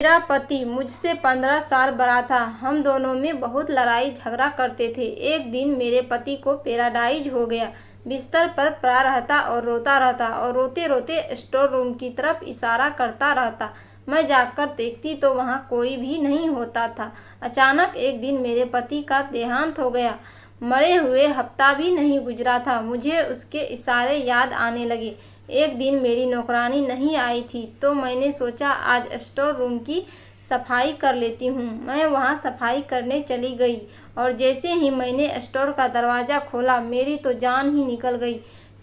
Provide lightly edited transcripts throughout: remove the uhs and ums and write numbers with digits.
मेरा पति मुझसे 15 साल बड़ा था। हम दोनों में बहुत लड़ाई झगड़ा करते थे। एक दिन मेरे पति को पैरालाइज हो गया। बिस्तर पर पड़ा रहता और रोता रहता और रोते रोते स्टोर रूम की तरफ इशारा करता रहता। मैं जाकर देखती तो वहाँ कोई भी नहीं होता था। अचानक एक दिन मेरे पति का देहांत हो गया। मरे हुए हफ्ता भी नहीं गुजरा था, मुझे उसके इशारे याद आने लगे। एक दिन मेरी नौकरानी नहीं आई थी तो मैंने सोचा आज स्टोर रूम की सफाई कर लेती हूँ। मैं वहाँ सफाई करने चली गई और जैसे ही मैंने स्टोर का दरवाज़ा खोला मेरी तो जान ही निकल गई,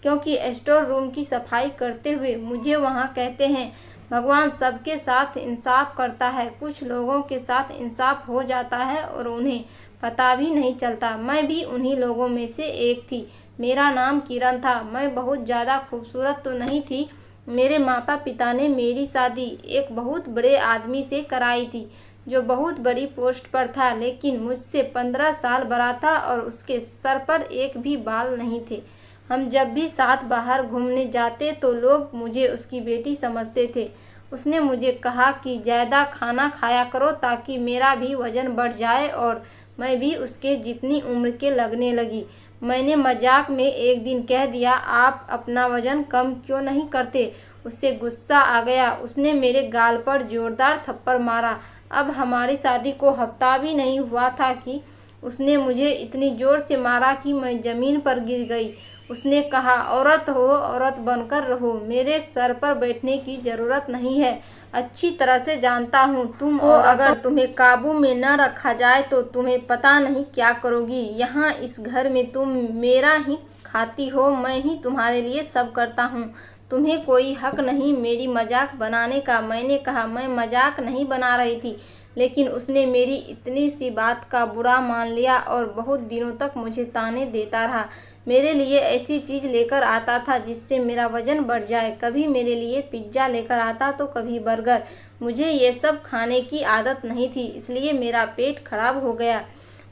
क्योंकि स्टोर रूम की सफाई करते हुए मुझे वहाँ कहते हैं भगवान सबके साथ इंसाफ करता है। कुछ लोगों के साथ इंसाफ हो जाता है और उन्हें पता भी नहीं चलता। मैं भी उन्हीं लोगों में से एक थी। मेरा नाम किरण था। मैं बहुत ज़्यादा खूबसूरत तो नहीं थी। मेरे माता पिता ने मेरी शादी एक बहुत बड़े आदमी से कराई थी जो बहुत बड़ी पोस्ट पर था, लेकिन मुझसे 15 साल बड़ा था और उसके सर पर एक भी बाल नहीं थे। हम जब भी साथ बाहर घूमने जाते तो लोग मुझे उसकी बेटी समझते थे। उसने मुझे कहा कि ज़्यादा खाना खाया करो ताकि मेरा भी वज़न बढ़ जाए और मैं भी उसके जितनी उम्र के लगने लगी। मैंने मजाक में एक दिन कह दिया, आप अपना वज़न कम क्यों नहीं करते? उससे गुस्सा आ गया। उसने मेरे गाल पर जोरदार थप्पड़ मारा। अब हमारी शादी को हफ्ता भी नहीं हुआ था कि उसने मुझे इतनी ज़ोर से मारा कि मैं ज़मीन पर गिर गई। उसने कहा, औरत हो औरत बनकर रहो, मेरे सर पर बैठने की ज़रूरत नहीं है। अच्छी तरह से जानता हूँ तुम, और अगर तुम्हें काबू में न रखा जाए तो तुम्हें पता नहीं क्या करोगी। यहाँ इस घर में तुम मेरा ही खाती हो, मैं ही तुम्हारे लिए सब करता हूँ। तुम्हें कोई हक नहीं मेरी मजाक बनाने का। मैंने कहा, मैं मजाक नहीं बना रही थी, लेकिन उसने मेरी इतनी सी बात का बुरा मान लिया और बहुत दिनों तक मुझे ताने देता रहा। मेरे लिए ऐसी चीज़ लेकर आता था जिससे मेरा वज़न बढ़ जाए। कभी मेरे लिए पिज्ज़ा लेकर आता तो कभी बर्गर। मुझे ये सब खाने की आदत नहीं थी, इसलिए मेरा पेट खराब हो गया।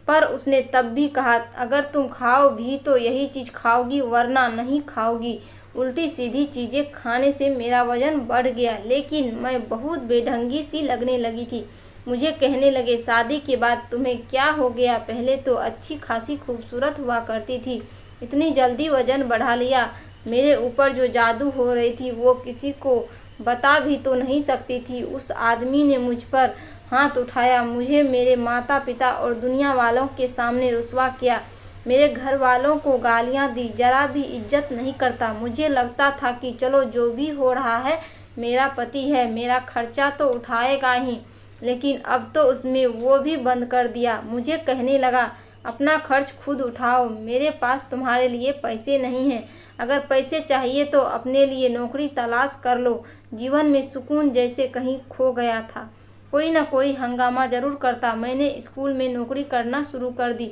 पर उसने तब भी कहा, अगर तुम खाओ भी तो यही चीज़ खाओगी, वरना नहीं खाओगी। उल्टी सीधी चीज़ें खाने से मेरा वज़न बढ़ गया, लेकिन मैं बहुत बेढंगी सी लगने लगी थी। मुझे कहने लगे, शादी के बाद तुम्हें क्या हो गया? पहले तो अच्छी खासी खूबसूरत हुआ करती थी, इतनी जल्दी वज़न बढ़ा लिया। मेरे ऊपर जो जादू हो रही थी वो किसी को बता भी तो नहीं सकती थी। उस आदमी ने मुझ पर हाथ उठाया, मुझे मेरे माता पिता और दुनिया वालों के सामने रुस्वा किया। मेरे घर वालों को गालियां दी, जरा भी इज्जत नहीं करता। मुझे लगता था कि चलो जो भी हो रहा है मेरा पति है, मेरा खर्चा तो उठाएगा ही, लेकिन अब तो उसने वो भी बंद कर दिया। मुझे कहने लगा, अपना खर्च खुद उठाओ, मेरे पास तुम्हारे लिए पैसे नहीं हैं। अगर पैसे चाहिए तो अपने लिए नौकरी तलाश कर लो। जीवन में सुकून जैसे कहीं खो गया था। कोई ना कोई हंगामा ज़रूर करता। मैंने स्कूल में नौकरी करना शुरू कर दी।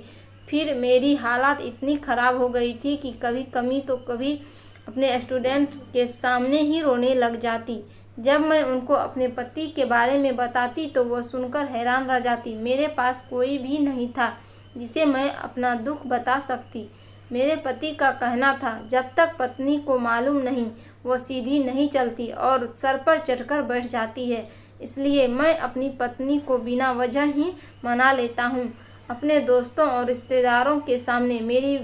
फिर मेरी हालत इतनी ख़राब हो गई थी कि कभी कमी तो कभी अपने स्टूडेंट के सामने ही रोने लग जाती। जब मैं उनको अपने पति के बारे में बताती तो वो सुनकर हैरान रह जाती। मेरे पास कोई भी नहीं था जिसे मैं अपना दुख बता सकती। मेरे पति का कहना था, जब तक पत्नी को मालूम नहीं वो सीधी नहीं चलती और सर पर चढ़कर बैठ जाती है। इसलिए मैं अपनी पत्नी को बिना वजह ही मना लेता हूँ। अपने दोस्तों और रिश्तेदारों के सामने मेरी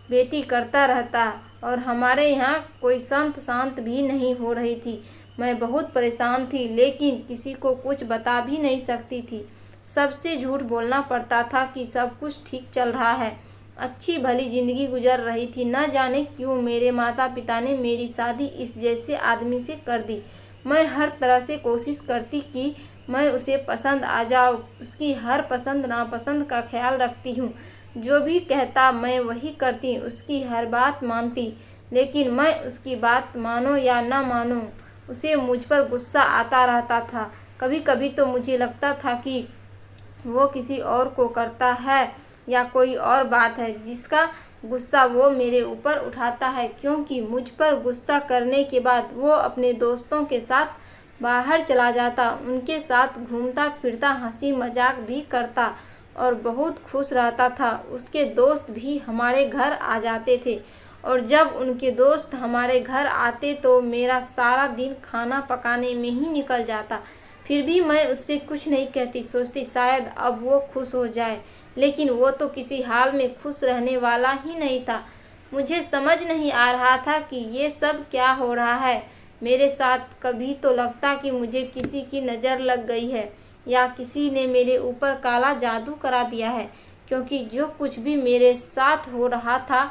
बेटी करता रहता और हमारे यहाँ कोई संत शांत भी नहीं हो रही थी। मैं बहुत परेशान थी, लेकिन किसी को कुछ बता भी नहीं सकती थी। सबसे झूठ बोलना पड़ता था कि सब कुछ ठीक चल रहा है, अच्छी भली ज़िंदगी गुजर रही थी। न जाने क्यों मेरे माता पिता ने मेरी शादी इस जैसे आदमी से कर दी। मैं हर तरह से कोशिश करती कि मैं उसे पसंद आ जाऊँ। उसकी हर पसंद नापसंद का ख्याल रखती हूँ। जो भी कहता मैं वही करती, उसकी हर बात मानती। लेकिन मैं उसकी बात मानो या ना मानो, उसे मुझ पर गुस्सा आता रहता था। कभी कभी तो मुझे लगता था कि वो किसी और को करता है या कोई और बात है जिसका गुस्सा वो मेरे ऊपर उठाता है, क्योंकि मुझ पर गुस्सा करने के बाद वो अपने दोस्तों के साथ बाहर चला जाता, उनके साथ घूमता फिरता, हंसी मजाक भी करता और बहुत खुश रहता था। उसके दोस्त भी हमारे घर आ जाते थे और जब उनके दोस्त हमारे घर आते तो मेरा सारा दिन खाना पकाने में ही निकल जाता। फिर भी मैं उससे कुछ नहीं कहती, सोचती शायद अब वो खुश हो जाए, लेकिन वो तो किसी हाल में खुश रहने वाला ही नहीं था। मुझे समझ नहीं आ रहा था कि ये सब क्या हो रहा है मेरे साथ। कभी तो लगता कि मुझे किसी की नज़र लग गई है या किसी ने मेरे ऊपर काला जादू करा दिया है, क्योंकि जो कुछ भी मेरे साथ हो रहा था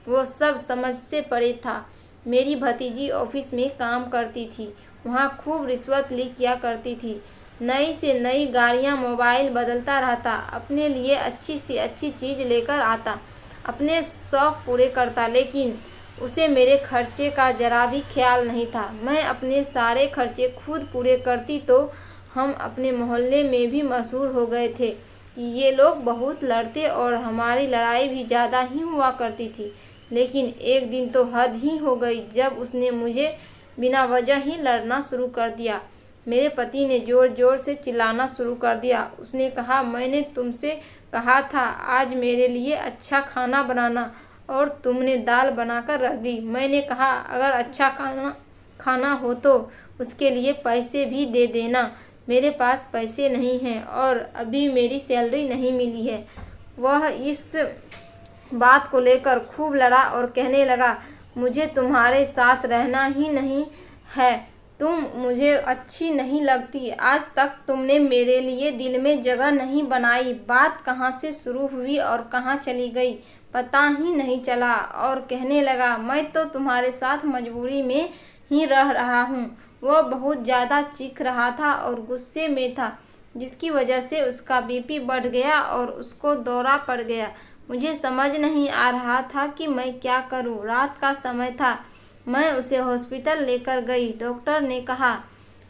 वो सब समझ से परे था। मेरी भतीजी ऑफिस में काम करती थी, वहाँ खूब रिश्वत ली किया करती थी, नई से नई गाड़ियाँ, मोबाइल बदलता रहता, अपने लिए अच्छी से अच्छी चीज़ लेकर आता, अपने शौक़ पूरे करता, लेकिन उसे मेरे खर्चे का जरा भी ख्याल नहीं था। मैं अपने सारे खर्चे खुद पूरे करती तो हम अपने मोहल्ले में भी मशहूर हो गए थे कि ये लोग बहुत लड़ते और हमारी लड़ाई भी ज़्यादा ही हुआ करती थी। लेकिन एक दिन तो हद ही हो गई जब उसने मुझे बिना वजह ही लड़ना शुरू कर दिया। मेरे पति ने ज़ोर ज़ोर से चिल्लाना शुरू कर दिया। उसने कहा, मैंने तुमसे कहा था आज मेरे लिए अच्छा खाना बनाना और तुमने दाल बनाकर रख दी। मैंने कहा अगर अच्छा खाना हो तो उसके लिए पैसे भी दे देना। मेरे पास पैसे नहीं हैं और अभी मेरी सैलरी नहीं मिली है। वह इस बात को लेकर खूब लड़ा और कहने लगा, मुझे तुम्हारे साथ रहना ही नहीं है, तुम मुझे अच्छी नहीं लगती, आज तक तुमने मेरे लिए दिल में जगह नहीं बनाई। बात कहाँ से शुरू हुई और कहाँ चली गई पता ही नहीं चला। और कहने लगा, मैं तो तुम्हारे साथ मजबूरी में ही रह रहा हूँ। वह बहुत ज़्यादा चीख रहा था और गुस्से में था, जिसकी वजह से उसका बीपी बढ़ गया और उसको दौरा पड़ गया। मुझे समझ नहीं आ रहा था कि मैं क्या करूं। रात का समय था। मैं उसे हॉस्पिटल लेकर गई। डॉक्टर ने कहा,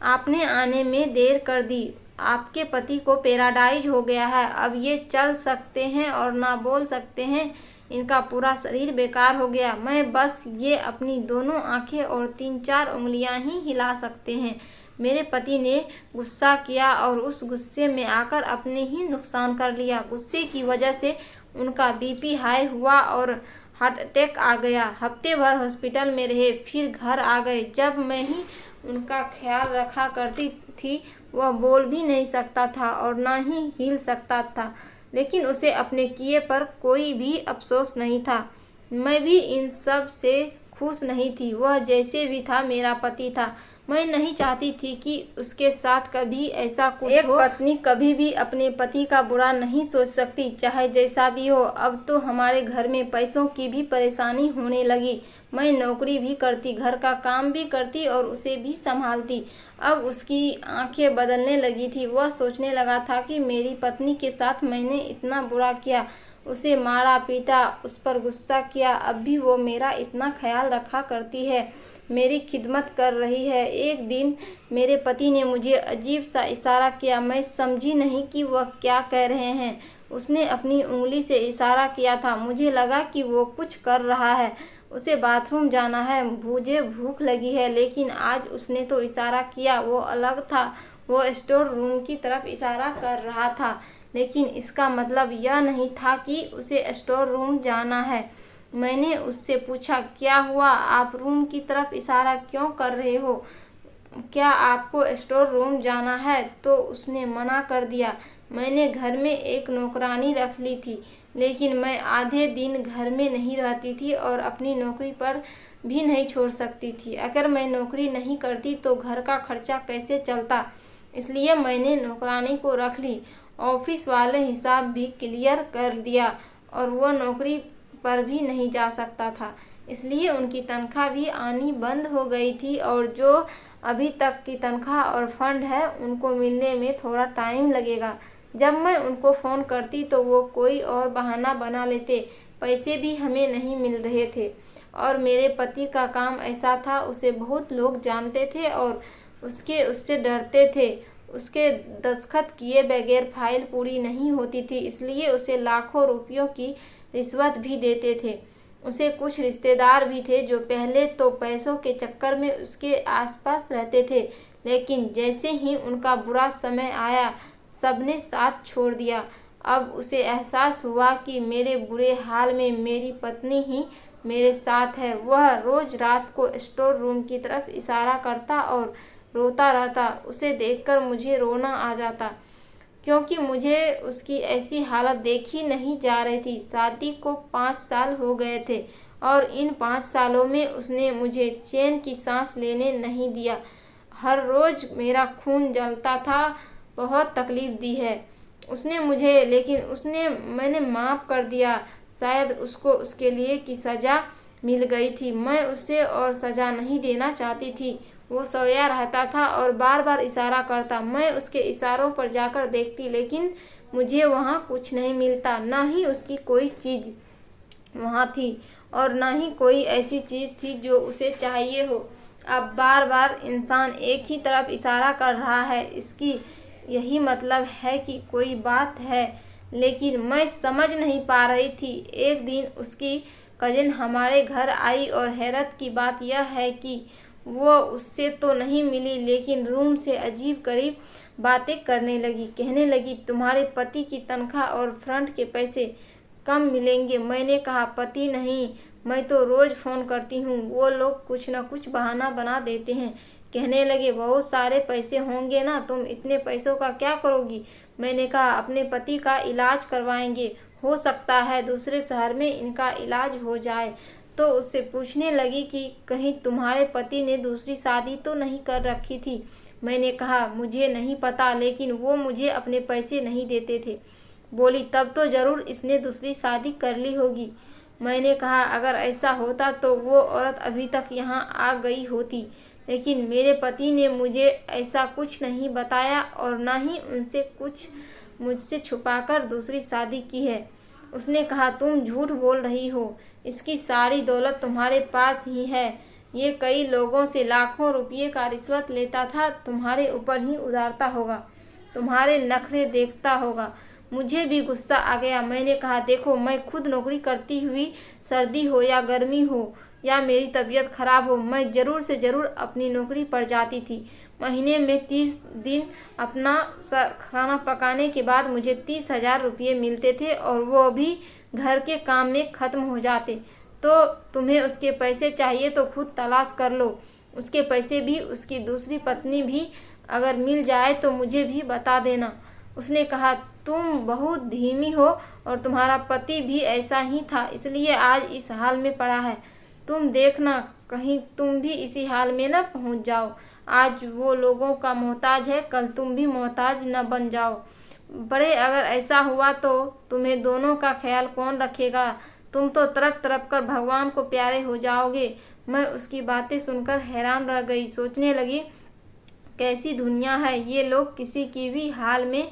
आपने आने में देर कर दी, आपके पति को पैरालाइज हो गया है, अब ये चल सकते हैं और ना बोल सकते हैं, इनका पूरा शरीर बेकार हो गया। मैं बस ये अपनी दोनों आंखें और 3-4 उंगलियां ही हिला सकते हैं। मेरे पति ने गुस्सा किया और उस गुस्से में आकर अपने ही नुकसान कर लिया। गुस्से की वजह से उनका बीपी हाई हुआ और हार्ट अटैक आ गया। हफ्ते भर हॉस्पिटल में रहे, फिर घर आ गए। जब मैं ही उनका ख्याल रखा करती थी, वह बोल भी नहीं सकता था और ना ही हिल सकता था, लेकिन उसे अपने किए पर कोई भी अफसोस नहीं था। मैं भी इन सब से खुश नहीं थी। वह जैसे भी था मेरा पति था। मैं नहीं चाहती थी कि उसके साथ कभी ऐसा कुछ हो। एक पत्नी कभी भी अपने पति का बुरा नहीं सोच सकती, चाहे जैसा भी हो। अब तो हमारे घर में पैसों की भी परेशानी होने लगी। मैं नौकरी भी करती, घर का काम भी करती और उसे भी संभालती। अब उसकी आंखें बदलने लगी थी। वह सोचने लगा था कि मेरी पत्नी के साथ मैंने इतना बुरा किया, उसे मारा पीटा, उस पर गुस्सा किया, अब भी वो मेरा इतना ख्याल रखा करती है, मेरी खिदमत कर रही है। एक दिन मेरे पति ने मुझे अजीब सा इशारा किया। मैं समझी नहीं कि वह क्या कह रहे हैं। उसने अपनी उंगली से इशारा किया था। मुझे लगा कि वो कुछ कर रहा है, उसे बाथरूम जाना है, मुझे भूख लगी है। लेकिन आज उसने तो इशारा किया वो अलग था। वो स्टोर रूम की तरफ इशारा कर रहा था, लेकिन इसका मतलब यह नहीं था कि उसे स्टोर रूम जाना है। मैंने उससे पूछा, क्या हुआ, आप रूम की तरफ इशारा क्यों कर रहे हो, क्या आपको स्टोर रूम जाना है? तो उसने मना कर दिया। मैंने घर में एक नौकरानी रख ली थी, लेकिन मैं आधे दिन घर में नहीं रहती थी और अपनी नौकरी पर भी नहीं छोड़ सकती थी। अगर मैं नौकरी नहीं करती तो घर का खर्चा कैसे चलता, इसलिए मैंने नौकरानी को रख ली। ऑफिस वाले हिसाब भी क्लियर कर दिया और वह नौकरी पर भी नहीं जा सकता था, इसलिए उनकी तनख्वाह भी आनी बंद हो गई थी और जो अभी तक की तनख्वाह और फंड है उनको मिलने में थोड़ा टाइम लगेगा। जब मैं उनको फ़ोन करती तो वो कोई और बहाना बना लेते। पैसे भी हमें नहीं मिल रहे थे और मेरे पति का काम ऐसा था, उसे बहुत लोग जानते थे और उससे डरते थे। उसके दस्तखत किए बगैर फाइल पूरी नहीं होती थी, इसलिए उसे लाखों रुपयों की रिश्वत भी देते थे। उसे कुछ रिश्तेदार भी थे जो पहले तो पैसों के चक्कर में उसके आसपास रहते थे, लेकिन जैसे ही उनका बुरा समय आया सबने साथ छोड़ दिया। अब उसे एहसास हुआ कि मेरे बुरे हाल में मेरी पत्नी ही मेरे साथ है। वह रोज़ रात को स्टोर रूम की तरफ इशारा करता और रोता रहता। उसे देखकर मुझे रोना आ जाता, क्योंकि मुझे उसकी ऐसी हालत देखी नहीं जा रही थी। शादी को 5 साल हो गए थे और इन 5 सालों में उसने मुझे चैन की सांस लेने नहीं दिया। हर रोज़ मेरा खून जलता था। बहुत तकलीफ़ दी है उसने मुझे, लेकिन मैंने माफ़ कर दिया। शायद उसको उसके लिए की सज़ा मिल गई थी। मैं उसे और सज़ा नहीं देना चाहती थी। वो सोया रहता था और बार बार इशारा करता। मैं उसके इशारों पर जाकर देखती, लेकिन मुझे वहाँ कुछ नहीं मिलता। न ही उसकी कोई चीज़ वहाँ थी और न ही कोई ऐसी चीज़ थी जो उसे चाहिए हो। अब बार बार इंसान एक ही तरफ इशारा कर रहा है, इसकी यही मतलब है कि कोई बात है, लेकिन मैं समझ नहीं पा रही थी। एक दिन उसकी कजिन हमारे घर आई और हैरत की बात यह है कि वो उससे तो नहीं मिली, लेकिन रूम से अजीब गरीब बातें करने लगी। कहने लगी, तुम्हारे पति की तनख्वाह और फ्रंट के पैसे कम मिलेंगे। मैंने कहा, पति नहीं, मैं तो रोज़ फ़ोन करती हूँ, वो लोग कुछ न कुछ बहाना बना देते हैं। कहने लगे, बहुत सारे पैसे होंगे ना, तुम इतने पैसों का क्या करोगी? मैंने कहा, अपने पति का इलाज करवाएंगे, हो सकता है दूसरे शहर में इनका इलाज हो जाए। तो उससे पूछने लगी कि कहीं तुम्हारे पति ने दूसरी शादी तो नहीं कर रखी थी? मैंने कहा, मुझे नहीं पता, लेकिन वो मुझे अपने पैसे नहीं देते थे। बोली, तब तो ज़रूर इसने दूसरी शादी कर ली होगी। मैंने कहा, अगर ऐसा होता तो वो औरत अभी तक यहाँ आ गई होती, लेकिन मेरे पति ने मुझे ऐसा कुछ नहीं बताया और न ही उनसे कुछ मुझसे छुपाकर दूसरी शादी की है। उसने कहा, तुम झूठ बोल रही हो, इसकी सारी दौलत तुम्हारे पास ही है। ये कई लोगों से लाखों रुपये का रिश्वत लेता था, तुम्हारे ऊपर ही उधारता होगा, तुम्हारे नखरे देखता होगा। मुझे भी गुस्सा आ गया। मैंने कहा, देखो, मैं खुद नौकरी करती हुई, सर्दी हो या गर्मी हो या मेरी तबीयत खराब हो, मैं ज़रूर से ज़रूर अपनी नौकरी पर जाती थी। महीने में 30 दिन अपना खाना पकाने के बाद मुझे 30,000 रुपये मिलते थे और वो भी घर के काम में ख़त्म हो जाते। तो तुम्हें उसके पैसे चाहिए तो खुद तलाश कर लो। उसके पैसे भी, उसकी दूसरी पत्नी भी अगर मिल जाए तो मुझे भी बता देना। उसने कहा, तुम बहुत धीमी हो और तुम्हारा पति भी ऐसा ही था, इसलिए आज इस हाल में पड़ा है। तुम देखना कहीं तुम भी इसी हाल में न पहुंच जाओ। आज वो लोगों का मोहताज है, कल तुम भी मोहताज न बन जाओ। बड़े, अगर ऐसा हुआ तो तुम्हें दोनों का ख्याल कौन रखेगा? तुम तो तड़प तड़प कर भगवान को प्यारे हो जाओगे। मैं उसकी बातें सुनकर हैरान रह गई। सोचने लगी, कैसी दुनिया है, ये लोग किसी की भी हाल में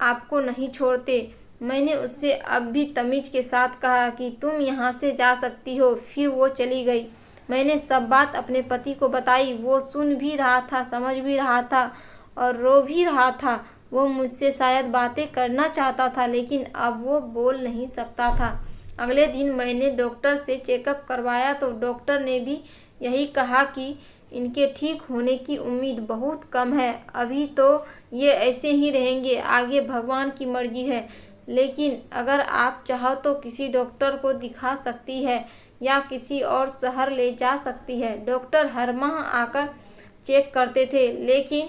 आपको नहीं छोड़ते। मैंने उससे अब भी तमीज़ के साथ कहा कि तुम यहाँ से जा सकती हो। फिर वो चली गई। मैंने सब बात अपने पति को बताई। वो सुन भी रहा था, समझ भी रहा था और रो भी रहा था। वो मुझसे शायद बातें करना चाहता था, लेकिन अब वो बोल नहीं सकता था। अगले दिन मैंने डॉक्टर से चेकअप करवाया तो डॉक्टर ने भी यही कहा कि इनके ठीक होने की उम्मीद बहुत कम है। अभी तो ये ऐसे ही रहेंगे, आगे भगवान की मर्जी है। लेकिन अगर आप चाहो तो किसी डॉक्टर को दिखा सकती है या किसी और शहर ले जा सकती है। डॉक्टर हर माह आकर चेक करते थे, लेकिन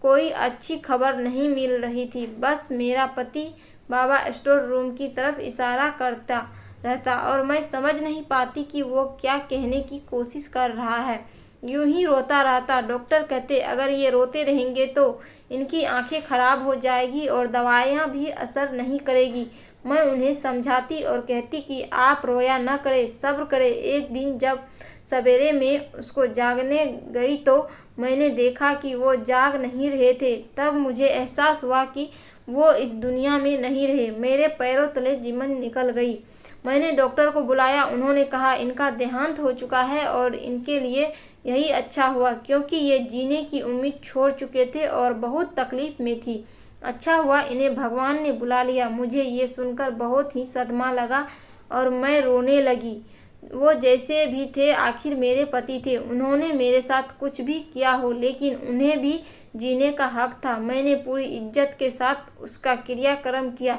कोई अच्छी खबर नहीं मिल रही थी। बस मेरा पति बाबा स्टोर रूम की तरफ इशारा करता रहता और मैं समझ नहीं पाती कि वो क्या कहने की कोशिश कर रहा है। यूं ही रोता रहता। डॉक्टर कहते, अगर ये रोते रहेंगे तो इनकी आंखें खराब हो जाएगी और दवाइयाँ भी असर नहीं करेगी। मैं उन्हें समझाती और कहती कि आप रोया न करें, सब्र करें। एक दिन जब सवेरे में उसको जागने गई तो मैंने देखा कि वो जाग नहीं रहे थे। तब मुझे एहसास हुआ कि वो इस दुनिया में नहीं रहे। मेरे पैरों तले ज़मीन निकल गई। मैंने डॉक्टर को बुलाया। उन्होंने कहा, इनका देहांत हो चुका है और इनके लिए यही अच्छा हुआ, क्योंकि ये जीने की उम्मीद छोड़ चुके थे और बहुत तकलीफ में थी। अच्छा हुआ इन्हें भगवान ने बुला लिया। मुझे ये सुनकर बहुत ही सदमा लगा और मैं रोने लगी। वो जैसे भी थे आखिर मेरे पति थे। उन्होंने मेरे साथ कुछ भी किया हो, लेकिन उन्हें भी जीने का हक था। मैंने पूरी इज्जत के साथ उसका क्रियाक्रम किया।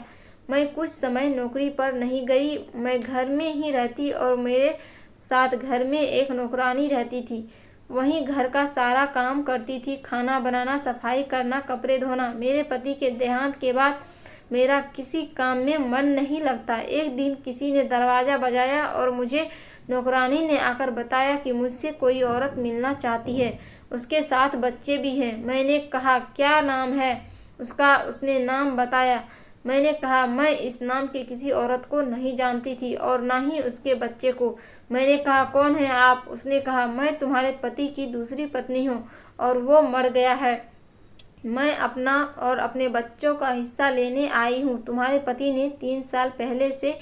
मैं कुछ समय नौकरी पर नहीं गई। मैं घर में ही रहती और मेरे साथ घर में एक नौकरानी रहती थी। वहीं घर का सारा काम करती थी, खाना बनाना, सफाई करना, कपड़े धोना। मेरे पति के देहांत के बाद मेरा किसी काम में मन नहीं लगता। एक दिन किसी ने दरवाज़ा बजाया और मुझे नौकरानी ने आकर बताया कि मुझसे कोई औरत मिलना चाहती है, उसके साथ बच्चे भी हैं। मैंने कहा, क्या नाम है उसका? उसने नाम बताया। मैंने कहा, मैं इस नाम की किसी औरत को नहीं जानती थी और ना ही उसके बच्चे को। मैंने कहा, कौन है आप? उसने कहा, मैं तुम्हारे पति की दूसरी पत्नी हूँ और वो मर गया है। मैं अपना और अपने बच्चों का हिस्सा लेने आई हूँ। तुम्हारे पति ने 3 साल पहले से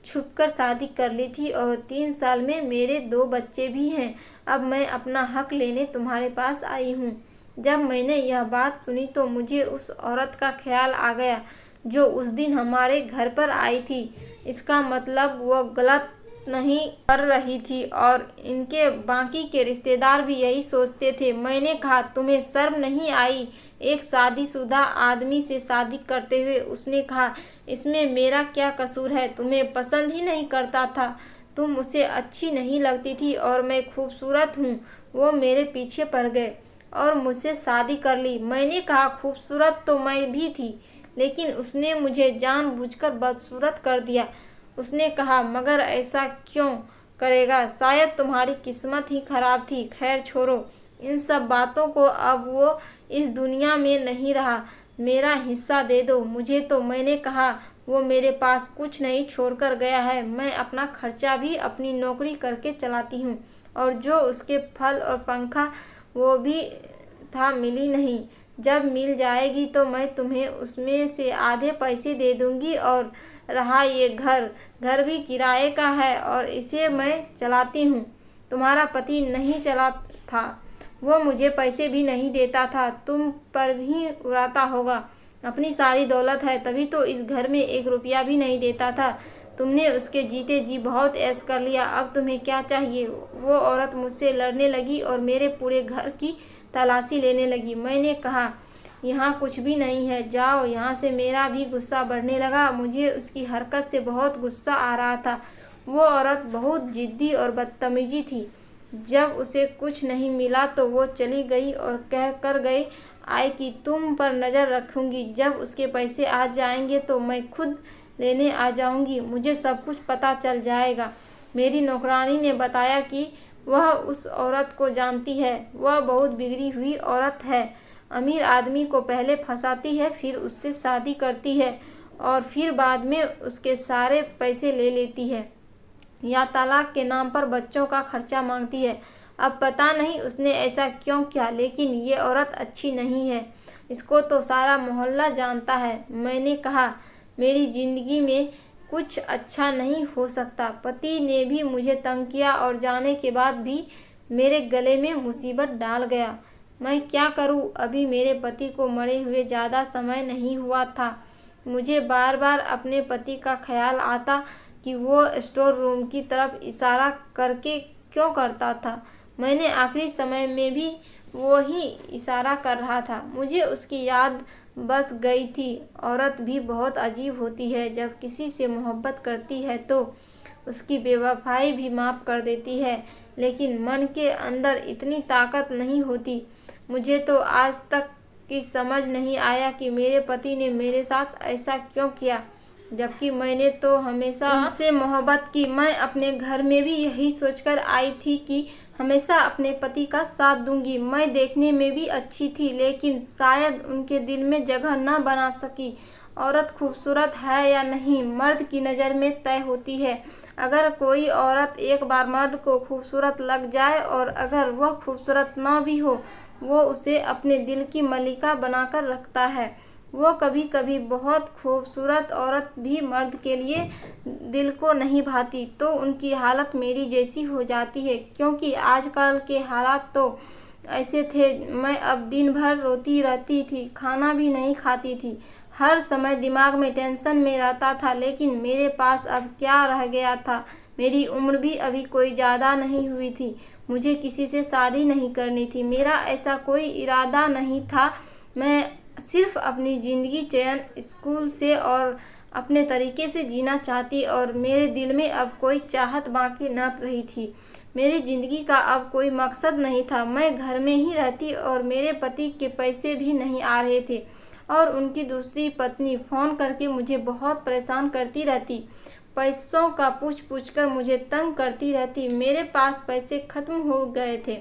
छुपकर शादी कर ली थी और 3 साल में मेरे 2 बच्चे भी हैं। अब मैं अपना हक लेने तुम्हारे पास आई हूँ। जब मैंने यह बात सुनी तो मुझे उस औरत का ख्याल आ गया जो उस दिन हमारे घर पर आई थी। इसका मतलब वो गलत नहीं कर रही थी और इनके बाकी के रिश्तेदार भी यही सोचते थे। मैंने कहा, तुम्हें शर्म नहीं आई एक शादीशुदा आदमी से शादी करते हुए? उसने कहा, इसमें मेरा क्या कसूर है? तुम्हें पसंद ही नहीं करता था, तुम उसे अच्छी नहीं लगती थी और मैं खूबसूरत हूँ। वो मेरे पीछे पड़ गए और मुझसे शादी कर ली। मैंने कहा, खूबसूरत तो मैं भी थी, लेकिन उसने मुझे जानबूझकर बदसूरत कर दिया। उसने कहा, मगर ऐसा क्यों करेगा? शायद तुम्हारी किस्मत ही खराब थी। खैर छोड़ो इन सब बातों को, अब वो इस दुनिया में नहीं रहा। मेरा हिस्सा दे दो मुझे तो। मैंने कहा, वो मेरे पास कुछ नहीं छोड़कर गया है। मैं अपना खर्चा भी अपनी नौकरी करके चलाती हूँ और जो उसके फल और पंखा वो भी था मिली नहीं। जब मिल जाएगी तो मैं तुम्हें उसमें से आधे पैसे दे दूंगी। और रहा ये घर भी किराए का है और इसे मैं चलाती हूँ। तुम्हारा पति नहीं चला था, वो मुझे पैसे भी नहीं देता था, तुम पर भी उड़ाता होगा। अपनी सारी दौलत है तभी तो इस घर में 1 रुपया भी नहीं देता था। तुमने उसके जीते जी बहुत ऐश कर लिया, अब तुम्हें क्या चाहिए? वो औरत मुझसे लड़ने लगी और मेरे पूरे घर की तलाशी लेने लगी। मैंने कहा, यहाँ कुछ भी नहीं है, जाओ यहाँ से। मेरा भी गुस्सा बढ़ने लगा। मुझे उसकी हरकत से बहुत गुस्सा आ रहा था। वो औरत बहुत जिद्दी और बदतमीजी थी। जब उसे कुछ नहीं मिला तो वो चली गई और कह कर गई आई कि तुम पर नज़र रखूँगी। जब उसके पैसे आ जाएंगे तो मैं खुद लेने आ जाऊँगी, मुझे सब कुछ पता चल जाएगा। मेरी नौकरानी ने बताया कि वह उस औरत को जानती है। वह बहुत बिगड़ी हुई औरत है। अमीर आदमी को पहले फंसाती है, फिर उससे शादी करती है और फिर बाद में उसके सारे पैसे ले लेती है या तलाक के नाम पर बच्चों का खर्चा मांगती है। अब पता नहीं उसने ऐसा क्यों किया, लेकिन ये औरत अच्छी नहीं है, इसको तो सारा मोहल्ला जानता है। मैंने कहा, मेरी ज़िंदगी में कुछ अच्छा नहीं हो सकता। पति ने भी मुझे तंग किया और जाने के बाद भी मेरे गले में मुसीबत डाल गया। मैं क्या करूं? अभी मेरे पति को मरे हुए ज़्यादा समय नहीं हुआ था। मुझे बार बार अपने पति का ख्याल आता कि वो स्टोर रूम की तरफ इशारा करके क्यों करता था। मैंने आखिरी समय में भी वो ही इशारा कर रहा था। मुझे उसकी याद बस गई थी। औरत भी बहुत अजीब होती है, जब किसी से मोहब्बत करती है तो उसकी बेवफाई भी माफ़ कर देती है, लेकिन मन के अंदर इतनी ताकत नहीं होती। मुझे तो आज तक की समझ नहीं आया कि मेरे पति ने मेरे साथ ऐसा क्यों किया, जबकि मैंने तो हमेशा उनसे मोहब्बत की। मैं अपने घर में भी यही सोचकर आई थी कि हमेशा अपने पति का साथ दूंगी। मैं देखने में भी अच्छी थी, लेकिन शायद उनके दिल में जगह न बना सकी। औरत खूबसूरत है या नहीं, मर्द की नज़र में तय होती है। अगर कोई औरत एक बार मर्द को खूबसूरत लग जाए और अगर वह खूबसूरत ना भी हो, वो उसे अपने दिल की मलिका बनाकर रखता है। वो कभी कभी बहुत खूबसूरत औरत भी मर्द के लिए दिल को नहीं भाती, तो उनकी हालत मेरी जैसी हो जाती है, क्योंकि आजकल के हालात तो ऐसे थे। मैं अब दिन भर रोती रहती थी, खाना भी नहीं खाती थी, हर समय दिमाग में टेंशन में रहता था। लेकिन मेरे पास अब क्या रह गया था? मेरी उम्र भी अभी कोई ज़्यादा नहीं हुई थी, मुझे किसी से शादी नहीं करनी थी, मेरा ऐसा कोई इरादा नहीं था। मैं सिर्फ अपनी ज़िंदगी चयन स्कूल से और अपने तरीके से जीना चाहती और मेरे दिल में अब कोई चाहत बाकी न रही थी। मेरी ज़िंदगी का अब कोई मकसद नहीं था। मैं घर में ही रहती और मेरे पति के पैसे भी नहीं आ रहे थे और उनकी दूसरी पत्नी फ़ोन करके मुझे बहुत परेशान करती रहती। पैसों का पूछ कर मुझे तंग करती रहती। मेरे पास पैसे ख़त्म हो गए थे।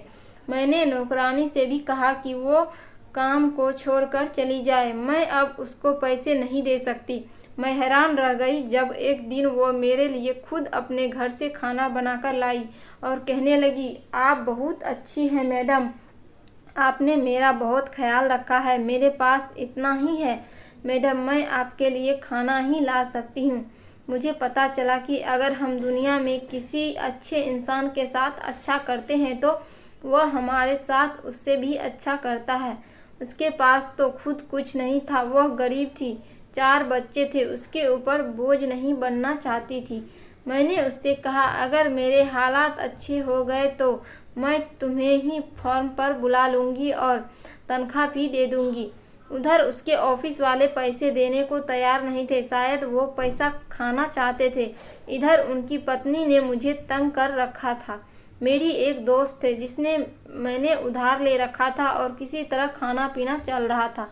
मैंने नौकरानी से भी कहा कि वो काम को छोड़कर चली जाए, मैं अब उसको पैसे नहीं दे सकती। मैं हैरान रह गई जब एक दिन वो मेरे लिए खुद अपने घर से खाना बनाकर लाई और कहने लगी, आप बहुत अच्छी हैं मैडम, आपने मेरा बहुत ख्याल रखा है। मेरे पास इतना ही है मैडम, मैं आपके लिए खाना ही ला सकती हूँ। मुझे पता चला कि अगर हम दुनिया में किसी अच्छे इंसान के साथ अच्छा करते हैं तो वह हमारे साथ उससे भी अच्छा करता है। उसके पास तो खुद कुछ नहीं था, वह गरीब थी, 4 बच्चे थे, उसके ऊपर बोझ नहीं बनना चाहती थी। मैंने उससे कहा, अगर मेरे हालात अच्छे हो गए तो मैं तुम्हें ही फॉर्म पर बुला लूँगी और तनख्वाह भी दे दूँगी। उधर उसके ऑफिस वाले पैसे देने को तैयार नहीं थे, शायद वो पैसा खाना चाहते थे। इधर उनकी पत्नी ने मुझे तंग कर रखा था। मेरी एक दोस्त थे जिसने मैंने उधार ले रखा था और किसी तरह खाना पीना चल रहा था,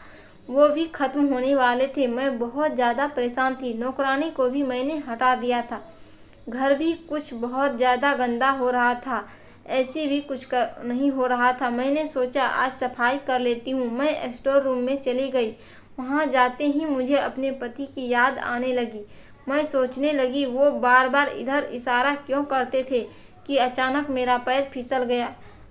वो भी ख़त्म होने वाले थे। मैं बहुत ज़्यादा परेशान थी। नौकरानी को भी मैंने हटा दिया था। घर भी कुछ बहुत ज़्यादा गंदा हो रहा था, ऐसी भी कुछ नहीं हो रहा था। मैंने सोचा आज सफाई कर लेती हूँ। मैं स्टोर रूम में चली गई। वहाँ जाते ही मुझे अपने पति की याद आने लगी। मैं सोचने लगी वो बार बार इधर इशारा क्यों करते थे कि अचानक मेरा पैर फिसल गया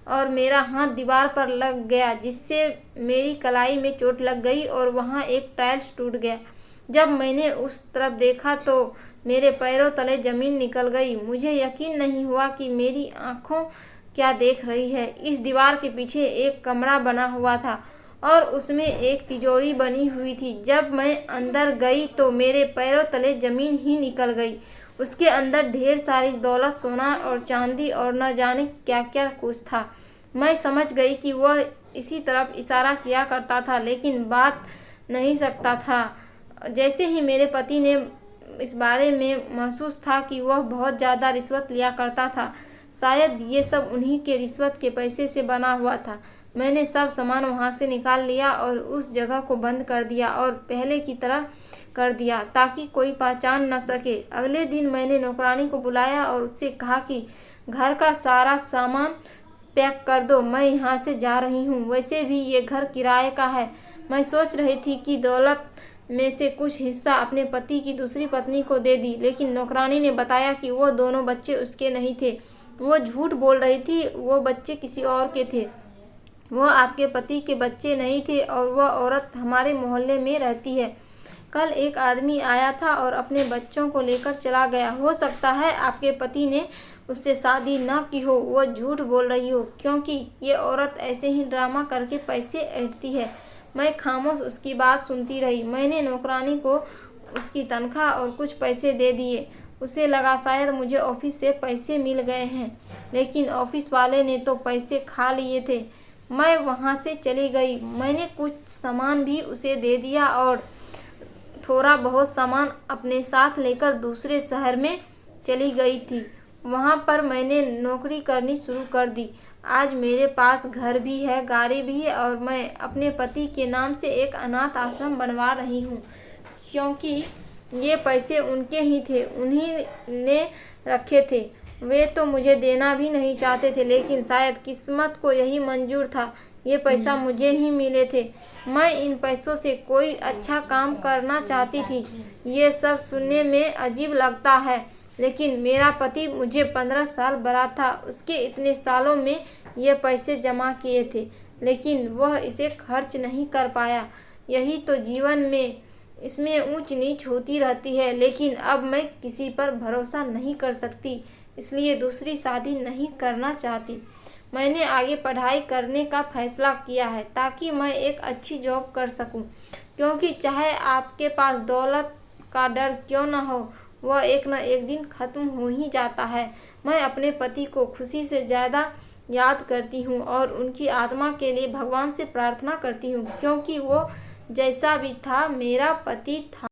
और मेरा हाथ दीवार पर लग गया, जिससे मेरी कलाई में चोट लग गई और वहाँ एक टाइल्स टूट गया। जब मैंने उस तरफ देखा तो मेरे पैरों तले ज़मीन निकल गई। मुझे यकीन नहीं हुआ कि मेरी आँखों क्या देख रही है। इस दीवार के पीछे एक कमरा बना हुआ था और उसमें एक तिजोरी बनी हुई थी। जब मैं अंदर गई तो मेरे पैरों तले ज़मीन ही निकल गई। उसके अंदर ढेर सारी दौलत, सोना और चांदी और न जाने क्या क्या कुछ था। मैं समझ गई कि वह इसी तरफ इशारा किया करता था, लेकिन बात नहीं सकता था। जैसे ही मेरे पति ने इस बारे में महसूस था कि वह बहुत ज़्यादा रिश्वत लिया करता था, शायद ये सब उन्हीं के रिश्वत के पैसे से बना हुआ था। मैंने सब सामान वहाँ से निकाल लिया और उस जगह को बंद कर दिया और पहले की तरह कर दिया ताकि कोई पहचान न सके। अगले दिन मैंने नौकरानी को बुलाया और उससे कहा कि घर का सारा सामान पैक कर दो, मैं यहाँ से जा रही हूँ। वैसे भी ये घर किराए का है। मैं सोच रही थी कि दौलत में से कुछ हिस्सा अपने पति की दूसरी पत्नी को दे दी, लेकिन नौकरानी ने बताया कि वो दोनों बच्चे उसके नहीं थे। वो झूठ बोल रही थी, वो बच्चे किसी और के थे। वो आपके पति के बच्चे नहीं थे और वह औरत हमारे मोहल्ले में रहती है। कल एक आदमी आया था और अपने बच्चों को लेकर चला गया। हो सकता है आपके पति ने उससे शादी न की हो, वो झूठ बोल रही हो, क्योंकि ये औरत ऐसे ही ड्रामा करके पैसे ऐंठती है। मैं खामोश उसकी बात सुनती रही। मैंने नौकरानी को उसकी तनख्वाह और कुछ पैसे दे दिए। उसे लगा शायद मुझे ऑफिस से पैसे मिल गए हैं, लेकिन ऑफिस वाले ने तो पैसे खा लिए थे। मैं वहाँ से चली गई। मैंने कुछ सामान भी उसे दे दिया और थोड़ा बहुत सामान अपने साथ लेकर दूसरे शहर में चली गई थी। वहाँ पर मैंने नौकरी करनी शुरू कर दी। आज मेरे पास घर भी है, गाड़ी भी है और मैं अपने पति के नाम से एक अनाथ आश्रम बनवा रही हूँ, क्योंकि ये पैसे उनके ही थे, उन्हीं ने रखे थे। वे तो मुझे देना भी नहीं चाहते थे, लेकिन शायद किस्मत को यही मंजूर था, ये पैसा मुझे ही मिले थे। मैं इन पैसों से कोई अच्छा काम करना चाहती थी। ये सब सुनने में अजीब लगता है, लेकिन मेरा पति मुझे 15 साल बड़ा था। उसके इतने सालों में ये पैसे जमा किए थे, लेकिन वह इसे खर्च नहीं कर पाया। यही तो जीवन में, इसमें ऊंच नीच होती रहती है। लेकिन अब मैं किसी पर भरोसा नहीं कर सकती, इसलिए दूसरी शादी नहीं करना चाहती। मैंने आगे पढ़ाई करने का फैसला किया है ताकि मैं एक अच्छी जॉब कर सकूं, क्योंकि चाहे आपके पास दौलत का डर क्यों न हो, वह एक न एक दिन ख़त्म हो ही जाता है। मैं अपने पति को खुशी से ज़्यादा याद करती हूँ और उनकी आत्मा के लिए भगवान से प्रार्थना करती हूँ, क्योंकि वो जैसा भी था मेरा पति था।